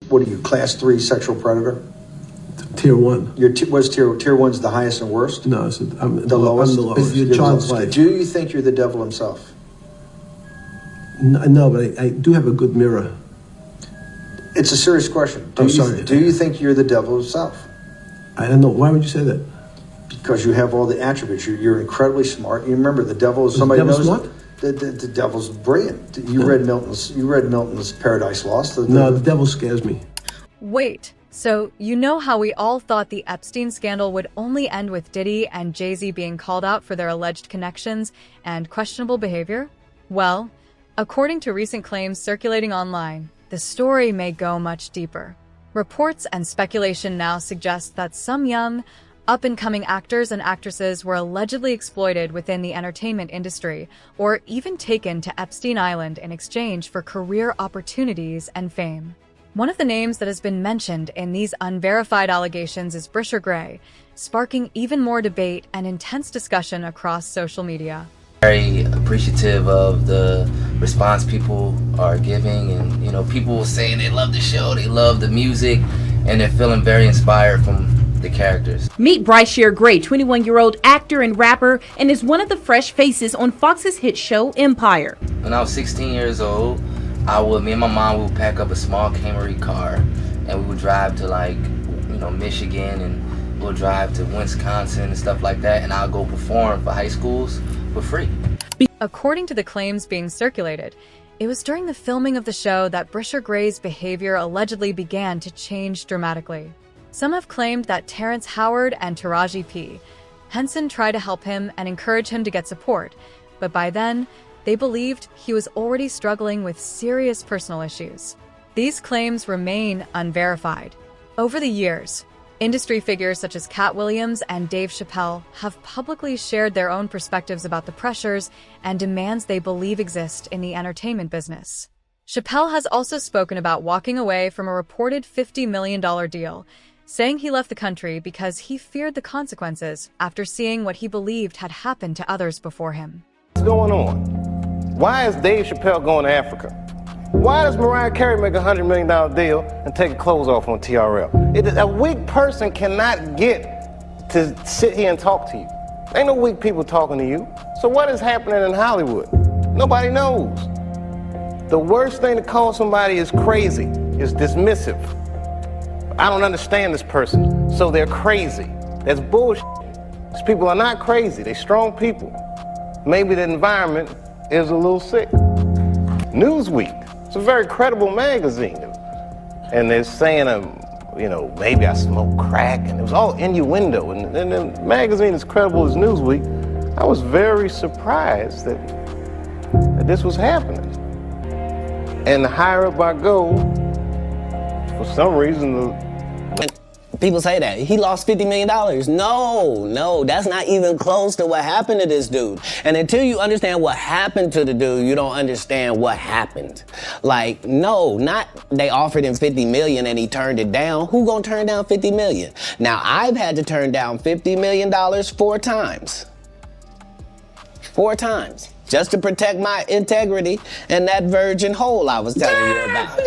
What are you, class 3 sexual predator? Tier 1. Was tier 1's the highest and worst? No, I'm the lowest. I'm the lowest. Your child's life. Do you think you're the devil himself? No, but I do have a good mirror. It's a serious question. I'm sorry. Do you think you're the devil himself? I don't know. Why would you say that? Because you have all the attributes. You're incredibly smart. You remember the devil is somebody the knows. Smart? The devil's brilliant. You read Milton's Paradise Lost. No, the devil scares me. Wait, so you know how we all thought the Epstein scandal would only end with Diddy and Jay-Z being called out for their alleged connections and questionable behavior? Well, according to recent claims circulating online, the story may go much deeper. Reports and speculation now suggest that some young, up-and-coming actors and actresses were allegedly exploited within the entertainment industry or even taken to Epstein Island in exchange for career opportunities and fame. One of the names that has been mentioned in these unverified allegations is Bryshere Gray, sparking even more debate and intense discussion across social media. Very appreciative of the response people are giving, and people saying they love the show, they love the music, and they're feeling very inspired from the characters. Meet Bryshere Gray, 21-year-old actor and rapper, and is one of the fresh faces on Fox's hit show Empire. When I was 16 years old, me and my mom would pack up a small Camry car, and we would drive to Michigan, and we'll drive to Wisconsin and stuff like that, and I'll go perform for high schools for free. According to the claims being circulated, it was during the filming of the show that Bryshere Gray's behavior allegedly began to change dramatically. Some have claimed that Terrence Howard and Taraji P Henson tried to help him and encourage him to get support, but by then, they believed he was already struggling with serious personal issues. These claims remain unverified. Over the years, industry figures such as Cat Williams and Dave Chappelle have publicly shared their own perspectives about the pressures and demands they believe exist in the entertainment business. Chappelle has also spoken about walking away from a reported $50 million deal, saying he left the country because he feared the consequences after seeing what he believed had happened to others before him. What's going on? Why is Dave Chappelle going to Africa? Why does Mariah Carey make a $100 million deal and take her clothes off on TRL? A weak person cannot get to sit here and talk to you. Ain't no weak people talking to you. So what is happening in Hollywood? Nobody knows. The worst thing to call somebody is crazy, is dismissive. I don't understand this person, so they're crazy. That's bullshit. These people are not crazy, they're strong people. Maybe the environment is a little sick. Newsweek, it's a very credible magazine. And they're saying, maybe I smoke crack, and it was all innuendo. And the magazine is credible as Newsweek. I was very surprised that this was happening. And the higher up I go, for some reason, people say that he lost $50 million. No, that's not even close to what happened to this dude. And until you understand what happened to the dude, you don't understand what happened. Not they offered him $50 million and he turned it down. Who gonna turn down $50 million? Now, I've had to turn down $50 million 4 times. 4 times. Just to protect my integrity and that virgin hole I was telling you about.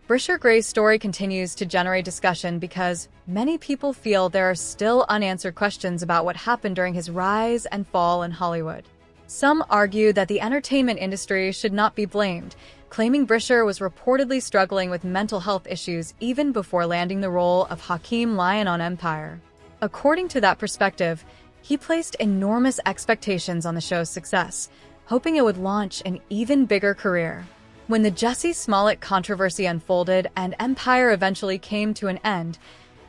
Bryshere Gray's story continues to generate discussion because many people feel there are still unanswered questions about what happened during his rise and fall in Hollywood. Some argue that the entertainment industry should not be blamed, claiming Bryshere was reportedly struggling with mental health issues even before landing the role of Hakeem Lion on Empire. According to that perspective, he placed enormous expectations on the show's success, hoping it would launch an even bigger career. When the Jussie Smollett controversy unfolded and Empire eventually came to an end,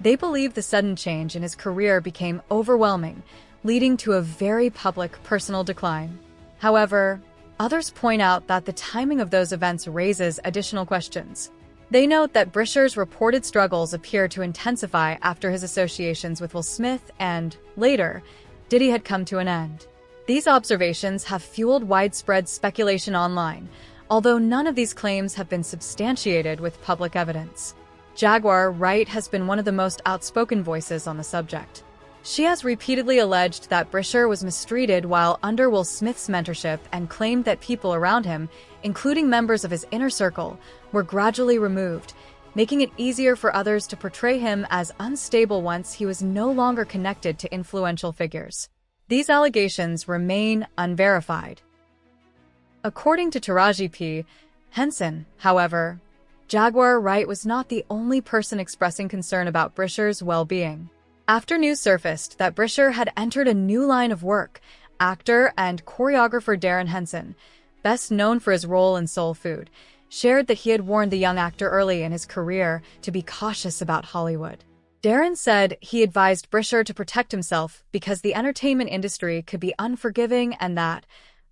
they believed the sudden change in his career became overwhelming, leading to a very public personal decline. However, others point out that the timing of those events raises additional questions. They note that Bryshere's reported struggles appear to intensify after his associations with Will Smith and, later, Diddy had come to an end. These observations have fueled widespread speculation online, although none of these claims have been substantiated with public evidence. Jaguar Wright has been one of the most outspoken voices on the subject. She has repeatedly alleged that Bryshere was mistreated while under Will Smith's mentorship and claimed that people around him, including members of his inner circle, were gradually removed, making it easier for others to portray him as unstable once he was no longer connected to influential figures. These allegations remain unverified. According to Taraji P Henson, however, Jaguar Wright was not the only person expressing concern about Bryshere's well-being. After news surfaced that Bryshere had entered a new line of work, actor and choreographer Darren Henson, best known for his role in Soul Food, shared that he had warned the young actor early in his career to be cautious about Hollywood. Darren said he advised Bryshere to protect himself because the entertainment industry could be unforgiving and that,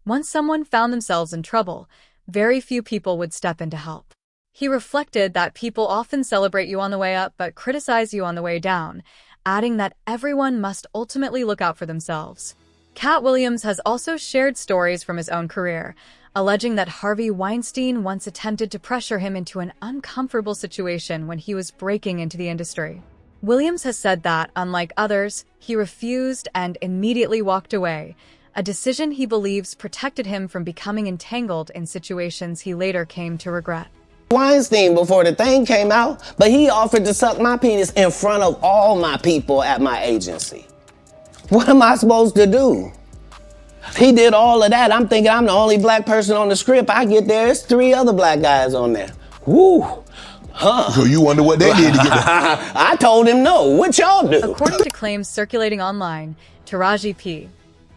once someone found themselves in trouble, very few people would step in to help. He reflected that people often celebrate you on the way up but criticize you on the way down, adding that everyone must ultimately look out for themselves. Cat Williams has also shared stories from his own career, alleging that Harvey Weinstein once attempted to pressure him into an uncomfortable situation when he was breaking into the industry. Williams has said that, unlike others, he refused and immediately walked away, a decision he believes protected him from becoming entangled in situations he later came to regret. Weinstein before the thing came out, but he offered to suck my penis in front of all my people at my agency. What am I supposed to do? He did all of that. I'm thinking I'm the only black person on the script. I get there, it's 3 other black guys on there. Woo! Huh. So you wonder what they did to get there? I told him no. What y'all do? According to claims circulating online, Taraji P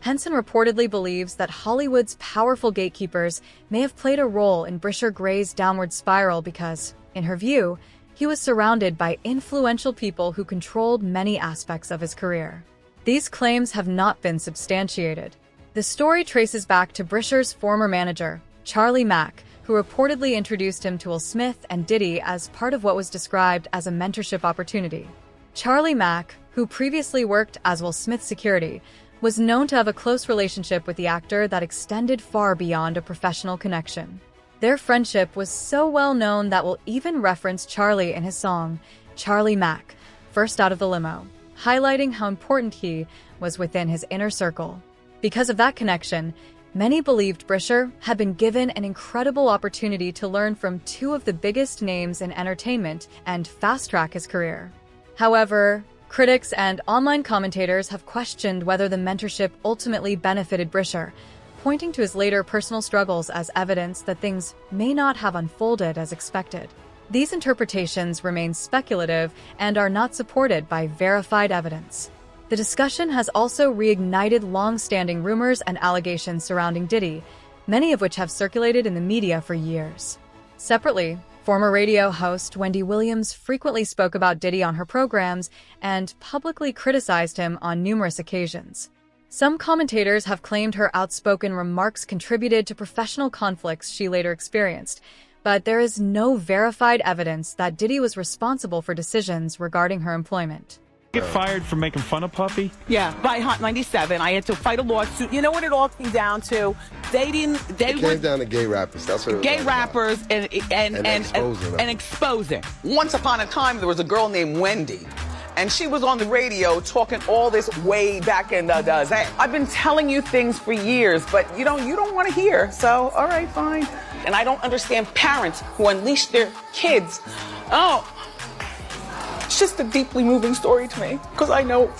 Henson reportedly believes that Hollywood's powerful gatekeepers may have played a role in Bryshere Gray's downward spiral because, in her view, he was surrounded by influential people who controlled many aspects of his career. These claims have not been substantiated. The story traces back to Bryshere's former manager, Charlie Mack, who reportedly introduced him to Will Smith and Diddy as part of what was described as a mentorship opportunity. Charlie Mack, who previously worked as Will Smith's security, was known to have a close relationship with the actor that extended far beyond a professional connection. Their friendship was so well known that Will even referenced Charlie in his song, Charlie Mack, First Out of the Limo, highlighting how important he was within his inner circle. Because of that connection, many believed Bryshere had been given an incredible opportunity to learn from 2 of the biggest names in entertainment and fast-track his career. However, critics and online commentators have questioned whether the mentorship ultimately benefited Bryshere, pointing to his later personal struggles as evidence that things may not have unfolded as expected. These interpretations remain speculative and are not supported by verified evidence. The discussion has also reignited long-standing rumors and allegations surrounding Diddy, many of which have circulated in the media for years. Separately, former radio host Wendy Williams frequently spoke about Diddy on her programs and publicly criticized him on numerous occasions. Some commentators have claimed her outspoken remarks contributed to professional conflicts she later experienced, but there is no verified evidence that Diddy was responsible for decisions regarding her employment. Get fired for making fun of Puffy? Yeah, by Hot 97, I had to fight a lawsuit. You know what it all came down to? It came down to gay rappers. That's what it was. Gay rappers and exposing. Once upon a time, there was a girl named Wendy, and she was on the radio talking all this way back in the day. I've been telling you things for years, but you don't want to hear. So, all right, fine. And I don't understand parents who unleash their kids. Oh. It's just a deeply moving story to me, because I know.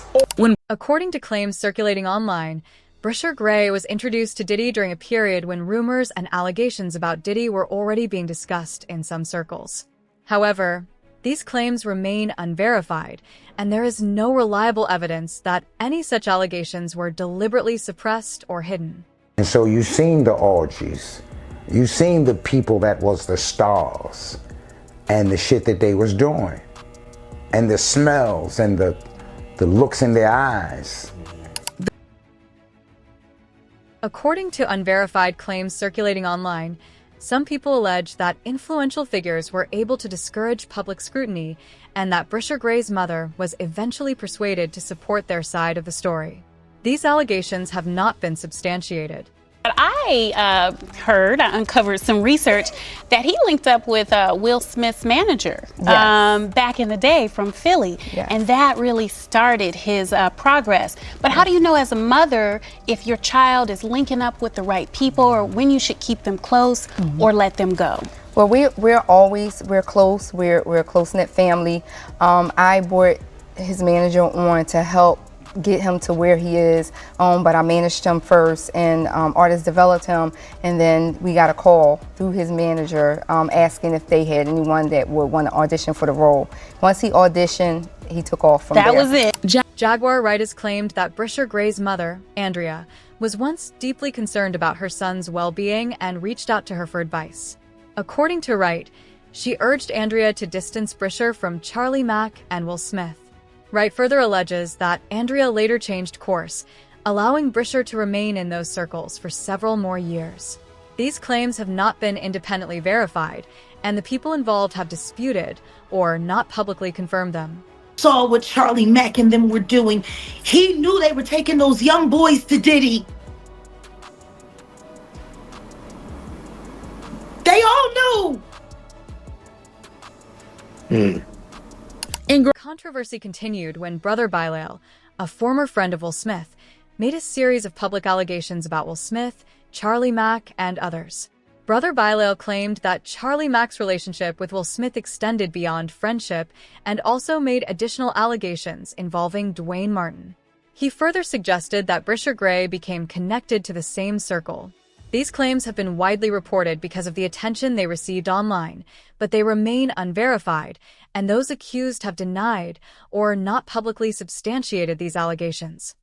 According to claims circulating online, Bryshere Gray was introduced to Diddy during a period when rumors and allegations about Diddy were already being discussed in some circles. However, these claims remain unverified, and there is no reliable evidence that any such allegations were deliberately suppressed or hidden. And so you seen the orgies, you seen the people that was the stars, and the shit that they was doing. And the smells and the looks in their eyes. According to unverified claims circulating online, some people allege that influential figures were able to discourage public scrutiny and that Bryshere Gray's mother was eventually persuaded to support their side of the story. These allegations have not been substantiated. I uncovered some research that he linked up with Will Smith's manager back in the day from Philly. Yes. And that really started his progress. But how do you know as a mother if your child is linking up with the right people, or when you should keep them close or let them go? Well, we're close. We're a close-knit family. I brought his manager on to help get him to where he is, but I managed him first, and artists developed him, and then we got a call through his manager asking if they had anyone that would want to audition for the role. Once he auditioned, he took off from there. That was it. Jaguar writers claimed that Bryshere Gray's mother, Andrea, was once deeply concerned about her son's well-being and reached out to her for advice. According to Wright, she urged Andrea to distance Bryshere from Charlie Mack and Will Smith. Wright further alleges that Andrea later changed course, allowing Bryshere to remain in those circles for several more years. These claims have not been independently verified, and the people involved have disputed or not publicly confirmed them. Saw what Charlie Mack and them were doing. He knew they were taking those young boys to Diddy. They all knew. Controversy continued when Brother Bilal, a former friend of Will Smith, made a series of public allegations about Will Smith, Charlie Mack, and others. Brother Bilal claimed that Charlie Mack's relationship with Will Smith extended beyond friendship and also made additional allegations involving Dwayne Martin. He further suggested that Bryshere Gray became connected to the same circle. These claims have been widely reported because of the attention they received online, but they remain unverified, and those accused have denied or not publicly substantiated these allegations.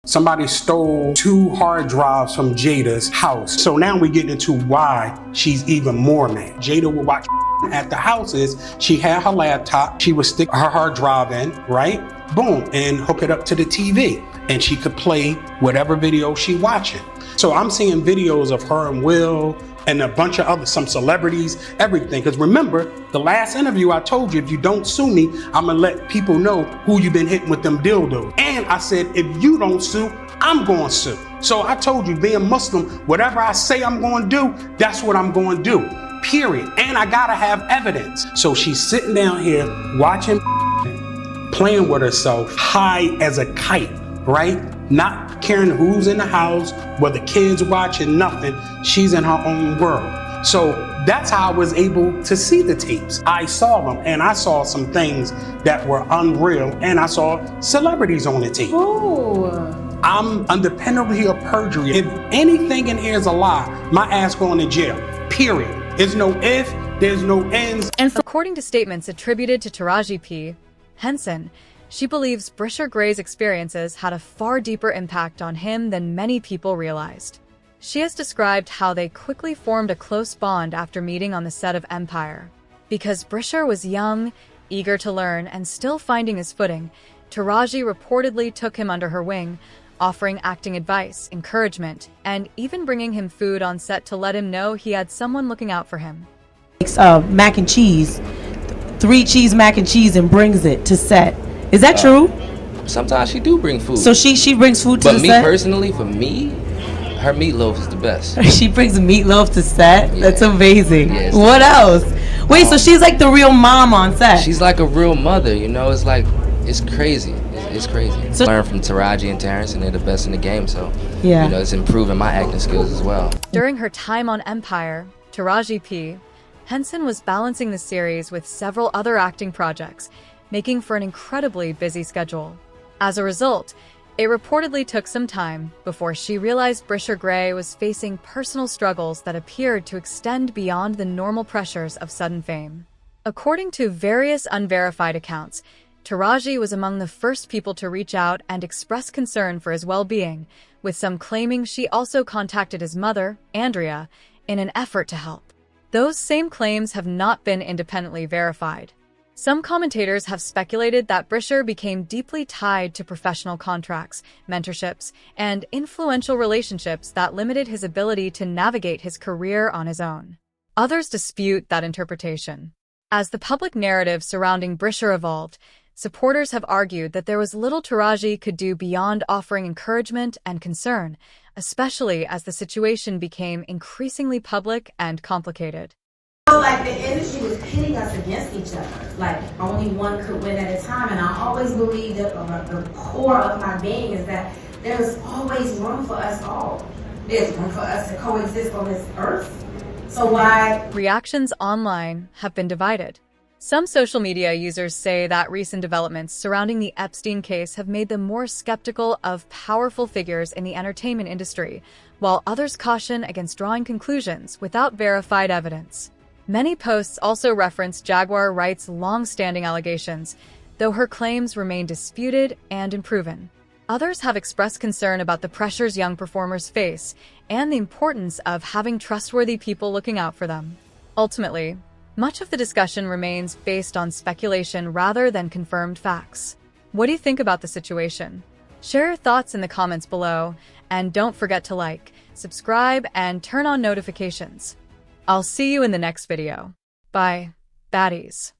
Somebody stole 2 hard drives from Jada's house. So now we get into why she's even more mad. Jada would watch at the houses. She had her laptop. She would stick her hard drive in, right? Boom, and hook it up to the TV. And she could play whatever video she watching. So I'm seeing videos of her and Will and a bunch of some celebrities, everything. Because remember, the last interview I told you, if you don't sue me, I'm gonna let people know who you've been hitting with them dildos. And I said, if you don't sue, I'm gonna sue. So I told you, being Muslim, whatever I say I'm gonna do, that's what I'm gonna do, period. And I gotta have evidence. So she's sitting down here watching, playing with herself, high as a kite, right? Not caring who's in the house, whether kids watching, nothing. She's in her own world. So that's how I was able to see the tapes. I saw them, and I saw some things that were unreal, and I saw celebrities on the tape. Ooh. I'm under penalty of perjury. If anything in here is a lie, my ass going to jail, period. There's no if, there's no ends. And according to statements attributed to Taraji P Henson, she believes Bryshere Gray's experiences had a far deeper impact on him than many people realized. She has described how they quickly formed a close bond after meeting on the set of Empire. Because Bryshere was young, eager to learn, and still finding his footing, Taraji reportedly took him under her wing, offering acting advice, encouragement, and even bringing him food on set to let him know he had someone looking out for him. Mac and cheese, 3 cheese mac and cheese, and brings it to set. Is that true? Sometimes she do bring food. So she brings food to the set? But me personally, for me, her meatloaf is the best. She brings meatloaf to set? Yeah. That's amazing. Yeah, what else? Wait, so she's like the real mom on set? She's like a real mother, you know? It's like, it's crazy. It's crazy. So, learn from Taraji and Terrence, and they're the best in the game, so yeah. You know, it's improving my acting skills as well. During her time on Empire, Taraji P Henson was balancing the series with several other acting projects, making for an incredibly busy schedule. As a result, it reportedly took some time before she realized Bryshere Gray was facing personal struggles that appeared to extend beyond the normal pressures of sudden fame. According to various unverified accounts, Taraji was among the first people to reach out and express concern for his well-being, with some claiming she also contacted his mother, Andrea, in an effort to help. Those same claims have not been independently verified. Some commentators have speculated that Bryshere became deeply tied to professional contracts, mentorships, and influential relationships that limited his ability to navigate his career on his own. Others dispute that interpretation. As the public narrative surrounding Bryshere evolved, Supporters have argued that there was little Taraji could do beyond offering encouragement and concern, especially as the situation became increasingly public and complicated. Like the industry was pitting us against each other. Like only one could win at a time. And I always believe that the core of my being is that there is always room for us all. There's room for us to coexist on this earth. So why? Reactions online have been divided. Some social media users say that recent developments surrounding the Epstein case have made them more skeptical of powerful figures in the entertainment industry, while others caution against drawing conclusions without verified evidence. Many posts also reference Jaguar Wright's long-standing allegations, though her claims remain disputed and unproven. Others have expressed concern about the pressures young performers face and the importance of having trustworthy people looking out for them. Ultimately, much of the discussion remains based on speculation rather than confirmed facts. What do you think about the situation? Share your thoughts in the comments below, and don't forget to like, subscribe, and turn on notifications. I'll see you in the next video. Bye, baddies.